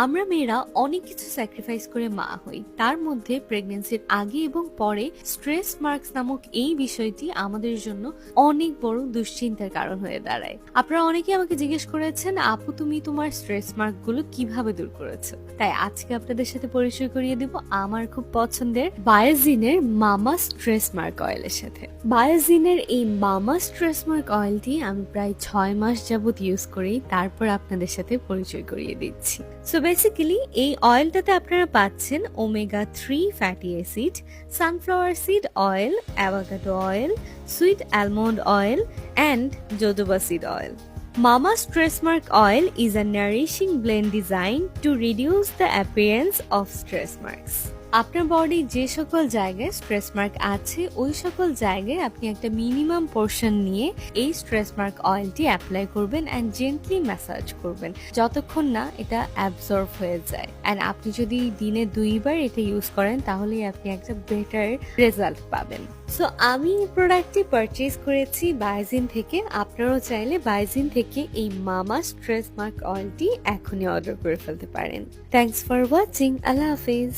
আমরা মেয়েরা অনেক কিছু স্যাক্রিফাইস করে মা হই, তার মধ্যে প্রেগন্যান্সির আগে এবং পরে স্ট্রেস মার্কস নামক এই বিষয়টি আমাদের জন্য অনেক বড় দুশ্চিন্তার কারণ হয়ে দাঁড়ায়। আপনারা অনেকেই আমাকে জিজ্ঞেস করেছেন, আপু তুমি তোমার স্ট্রেস মার্ক গুলো কিভাবে দূর করেছো? তাই আজকে আপনাদের সাথে পরিচয় করিয়ে দিব আমার খুব পছন্দের বায়োজিনের মামা স্ট্রেস মার্ক অয়েলের সাথে। বায়োজিনের এই মামা স্ট্রেস মার্ক অয়েলটি আমি প্রায় 6 মাস যাবত ইউজ করি, তারপর আপনাদের সাথে পরিচয় করিয়ে দিচ্ছি। সো বেসিক্যালি এই অয়েলটাতে আপনারা পাচ্ছেন omega 3 fatty acid, sunflower seed oil, avocado oil, sweet almond oil and jojoba seed oil. Mama Stress Mark Oil is a nourishing blend designed to reduce the appearance of stress marks. আপনার body যে সকল জায়গায় stress mark আছে ওই সকল জায়গায় আপনি একটা মিনিমাম পোর্শন নিয়ে এই স্ট্রেস মার্ক অয়েলটি অ্যাপ্লাই করবেন অ্যান্ড জেন্টলি ম্যাসাজ করবেন যতক্ষণ না এটা অ্যাবজর্ব হয়ে যায়। অ্যান্ড আপনি যদি দিনে 2 বার এটা ইউজ করেন তাহলেই আপনি একটা বেটার রেজাল্ট পাবেন। সো আমি এই প্রোডাক্টটি পারচেজ করেছি বায়োজিন থেকে। আপনারাও চাইলে বায়োজিন থেকে এই মামা স্ট্রেস মার্ক অয়েলটি এখনই অর্ডার করে ফেলতে পারেন। Thanks for watching. Allah Hafiz.